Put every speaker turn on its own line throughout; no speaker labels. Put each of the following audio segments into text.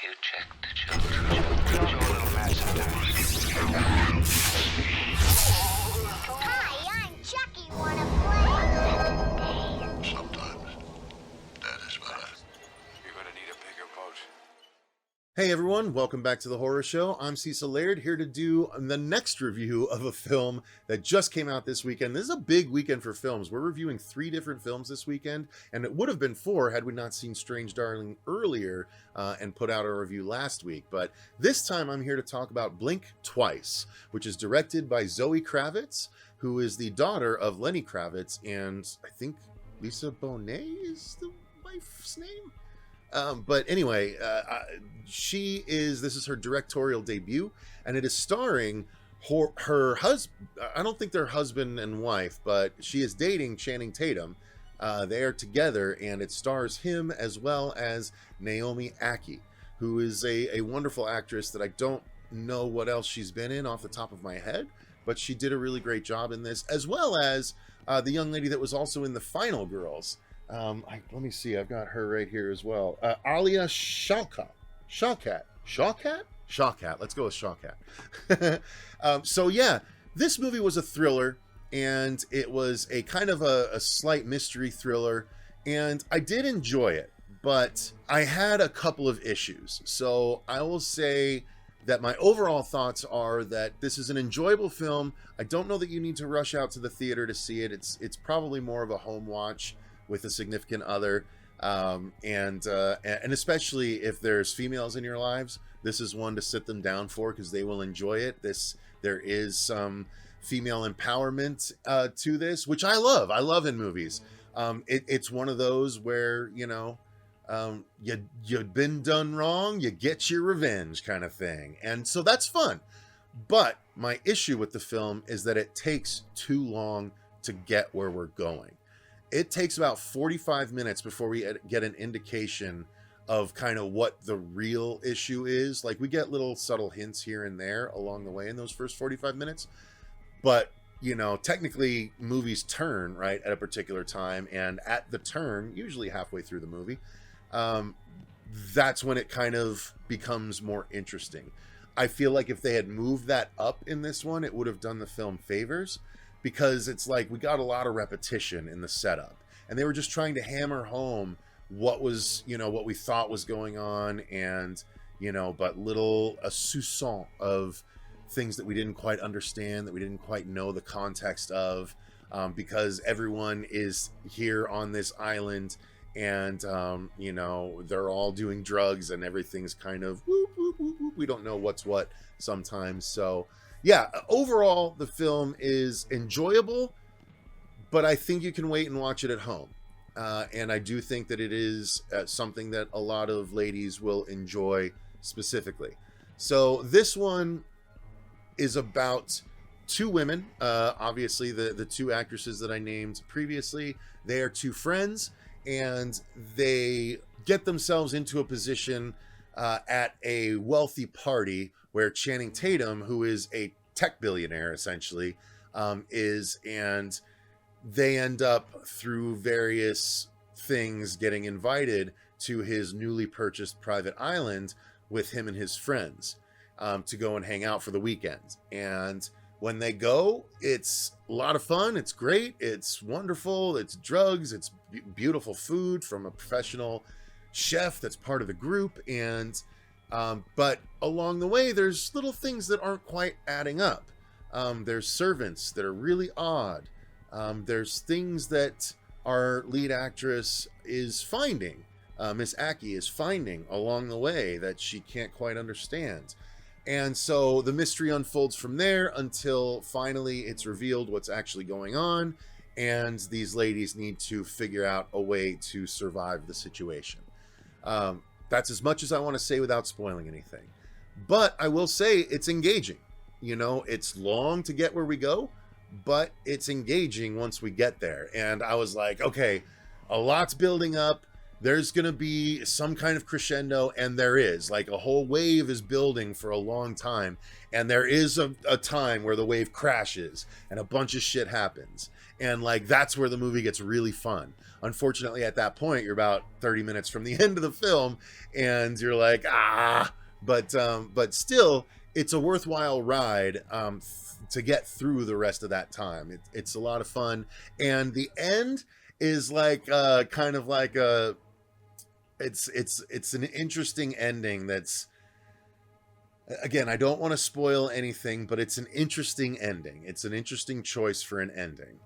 you check the children? Show a little match sometimes.
Hi, I'm Chucky. Wanna play?
Sometimes. That is what
You're gonna need a bigger boat.
Hey everyone, welcome back to the Horror Show. I'm Cecil, Laird, here to do the next review of a film that just came out this weekend. This is a big weekend for films. We're reviewing 3 different films this weekend, and it would have been 4 had we not seen Strange Darling earlier and put out a review last week. But this time I'm here to talk about Blink Twice, which is directed by Zoe Kravitz, who is the daughter of Lenny Kravitz, and I think Lisa Bonet is the wife's name? But anyway, this is her directorial debut, and it is starring her husband. I don't think they're husband and wife, but she is dating Channing Tatum. They are together, and it stars him as well as Naomi Ackie, who is a wonderful actress that I don't know what else she's been in off the top of my head, but she did a really great job in this, as well as the young lady that was also in The Final Girls. Let me see. I've got her right here as well. Alia Shawkat. Let's go with Shawkat. So yeah, this movie was a thriller, and it was a kind of a slight mystery thriller, and I did enjoy it, but I had a couple of issues. So I will say that my overall thoughts are that this is an enjoyable film. I don't know that you need to rush out to the theater to see it. It's probably more of a home watch with a significant other, and especially if there's females in your lives, this is one to sit them down for, because they will enjoy it. There is some female empowerment to this, which I love in movies. It's one of those where, you've been done wrong, you get your revenge kind of thing, and so that's fun. But my issue with the film is that it takes too long to get where we're going. It takes about 45 minutes before we get an indication of kind of what the real issue is. Like, we get little subtle hints here and there along the way in those first 45 minutes. But, technically movies turn, right, at a particular time. And at the turn, usually halfway through the movie, that's when it kind of becomes more interesting. I feel like if they had moved that up in this one, it would have done the film favors. Because it's like we got a lot of repetition in the setup, and they were just trying to hammer home what was, what we thought was going on, and but a soupçon of things that we didn't quite understand, that we didn't quite know the context of, because everyone is here on this island, and they're all doing drugs, and everything's kind of whoop, whoop, whoop, whoop. We don't know what's what sometimes. So yeah, overall, the film is enjoyable, but I think you can wait and watch it at home. And I do think that it is something that a lot of ladies will enjoy specifically. So this one is about 2 women. Obviously, the 2 actresses that I named previously, they are 2 friends, and they get themselves into a position at a wealthy party where Channing Tatum, who is a tech billionaire essentially, is, and they end up through various things getting invited to his newly purchased private island with him and his friends to go and hang out for the weekend. And when they go, it's a lot of fun. It's great. It's wonderful. It's drugs. It's beautiful food from a professional chef that's part of the group. And but along the way, there's little things that aren't quite adding up. There's servants that are really odd. There's things that our lead actress is finding, Miss Ackie is finding along the way that she can't quite understand. And so the mystery unfolds from there until finally it's revealed what's actually going on, and these ladies need to figure out a way to survive the situation. That's as much as I want to say without spoiling anything. But I will say it's engaging. It's long to get where we go, but it's engaging once we get there. And I was like, okay, a lot's building up. There's going to be some kind of crescendo, and there is. Like, a whole wave is building for a long time, and there is a time where the wave crashes and a bunch of shit happens. And, like, that's where the movie gets really fun. Unfortunately, at that point, you're about 30 minutes from the end of the film, and you're like, but still, it's a worthwhile ride to get through the rest of that time. It's a lot of fun, and the end is like kind of like a, it's an interesting ending. That's, again, I don't want to spoil anything, but it's an interesting ending. It's an interesting choice for an ending.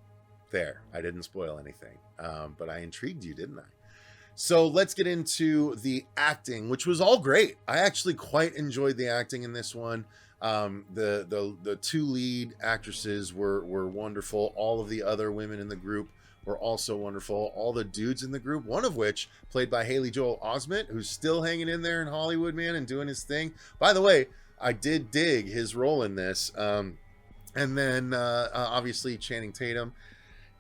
There, I didn't spoil anything, but I intrigued you, didn't I? So let's get into the acting, which was all great. I actually quite enjoyed the acting in this one. The two lead actresses were wonderful. All of the other women in the group were also wonderful. All the dudes in the group, one of which played by Haley Joel Osment, who's still hanging in there in Hollywood, man, and doing his thing. By the way, I did dig his role in this. And then obviously Channing Tatum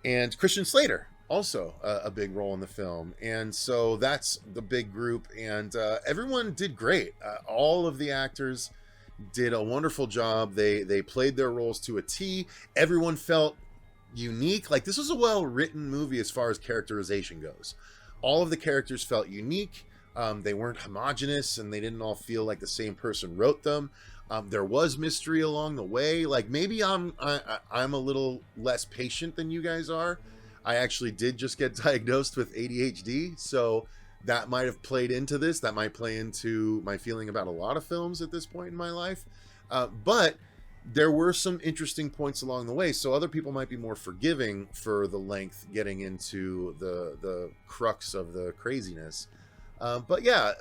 and Christian Slater, also a big role in the film. And so that's the big group, and everyone did great. All of the actors did a wonderful job. They played their roles to a T. Everyone felt unique. Like, this was a well-written movie as far as characterization goes. All of the characters felt unique. They weren't homogenous, and they didn't all feel like the same person wrote them. There was mystery along the way. Like, maybe I'm a little less patient than you guys are. I actually did just get diagnosed with ADHD, so that might have played into this. That might play into my feeling about a lot of films at this point in my life. But there were some interesting points along the way, so other people might be more forgiving for the length getting into the crux of the craziness. But yeah,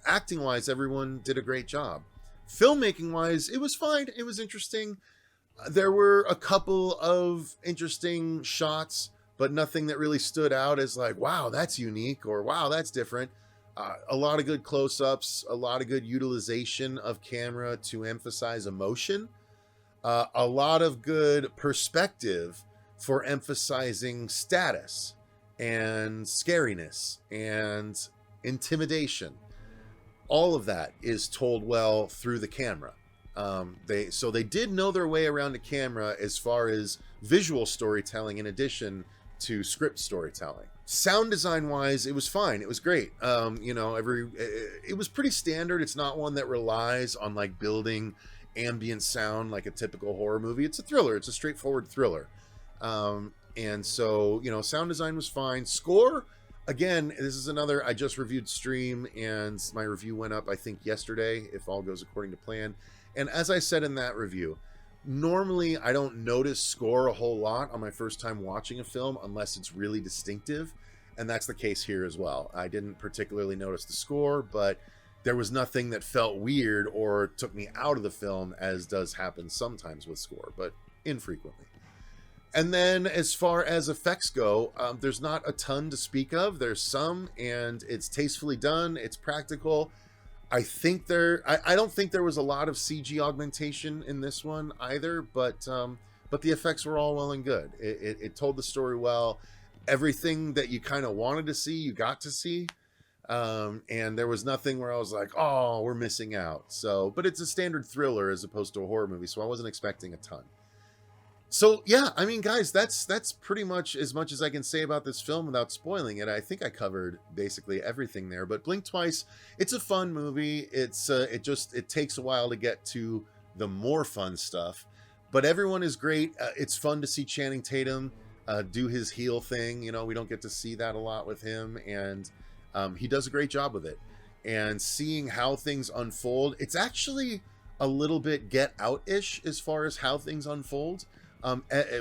acting-wise, everyone did a great job. Filmmaking-wise, it was fine. It was interesting. There were a couple of interesting shots, but nothing that really stood out as like, wow, that's unique, or wow, that's different. A lot of good close-ups, a lot of good utilization of camera to emphasize emotion, a lot of good perspective for emphasizing status and scariness and intimidation. All of that is told well through the camera. They did know their way around a camera as far as visual storytelling, in addition to script storytelling. Sound design wise, it was fine. It was great. It was pretty standard. It's not one that relies on like building ambient sound like a typical horror movie. It's a thriller. It's a straightforward thriller. And so, sound design was fine. Score, again, this is another, I just reviewed Stream, and my review went up, I think, yesterday, if all goes according to plan. And as I said in that review, normally I don't notice score a whole lot on my first time watching a film unless it's really distinctive, and that's the case here as well. I didn't particularly notice the score, but there was nothing that felt weird or took me out of the film, as does happen sometimes with score, but infrequently. And then as far as effects go, there's not a ton to speak of. There's some, and it's tastefully done. It's practical. I don't think there was a lot of CG augmentation in this one either, but the effects were all well and good. It told the story well. Everything that you kind of wanted to see, you got to see. And there was nothing where I was like, oh, we're missing out. So, but it's a standard thriller as opposed to a horror movie, so I wasn't expecting a ton. So yeah, I mean, guys, that's pretty much as I can say about this film without spoiling it. I think I covered basically everything there. But Blink Twice, it's a fun movie. It takes a while to get to the more fun stuff, but everyone is great. It's fun to see Channing Tatum do his heel thing. We don't get to see that a lot with him, and he does a great job with it. And seeing how things unfold, it's actually a little bit Get Out-ish as far as how things unfold.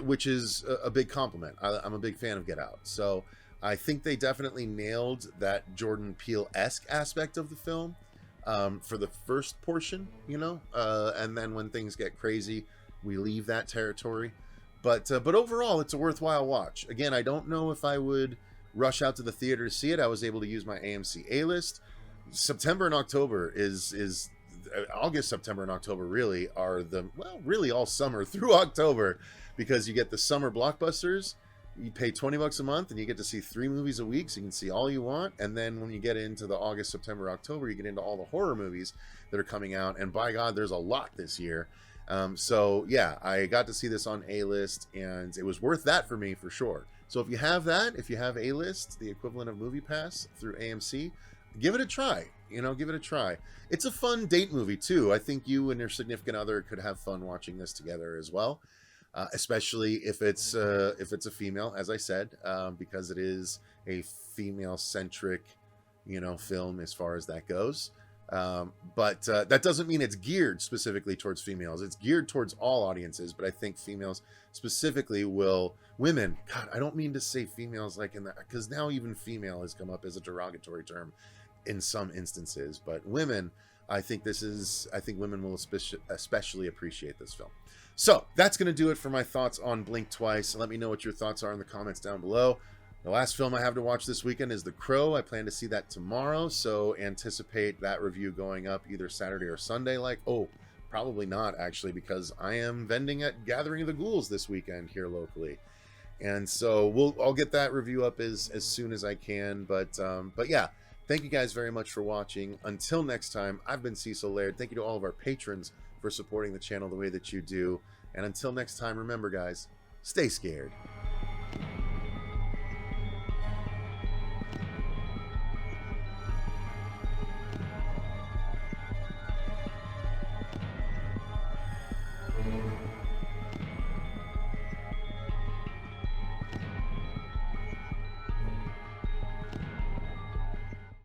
Which is a big compliment. I'm a big fan of Get Out. So I think they definitely nailed that Jordan Peele-esque aspect of the film for the first portion, and then when things get crazy, we leave that territory. But overall, it's a worthwhile watch. Again, I don't know if I would rush out to the theater to see it. I was able to use my AMC A-list. September and October is August, September, and October really are really all summer through October, because you get the summer blockbusters. You pay $20 a month and you get to see 3 movies a week, so you can see all you want. And then when you get into the August, September, October, you get into all the horror movies that are coming out. And by God, there's a lot this year. So yeah, I got to see this on A-list, and it was worth that for me for sure. So if you have that, if you have A-List, the equivalent of Movie Pass through AMC, give it a try. Give it a try. It's a fun date movie too. I think you and your significant other could have fun watching this together as well, especially if it's a female, as I said, because it is a female-centric, film as far as that goes. But that doesn't mean it's geared specifically towards females. It's geared towards all audiences, but I think females specifically women, God, I don't mean to say females like in that, because now even female has come up as a derogatory term in some instances, but women, I think women will especially appreciate this film. So that's going to do it for my thoughts on Blink Twice. Let me know what your thoughts are in the comments down below. The last film I have to watch this weekend is The Crow. I plan to see that tomorrow, so anticipate that review going up either Saturday or Sunday. Probably not, actually, because I am vending at Gathering of the Ghouls this weekend here locally. And so I'll get that review up as soon as I can. But yeah, thank you guys very much for watching. Until next time, I've been Cecil Laird. Thank you to all of our patrons for supporting the channel the way that you do. And until next time, remember, guys, stay scared.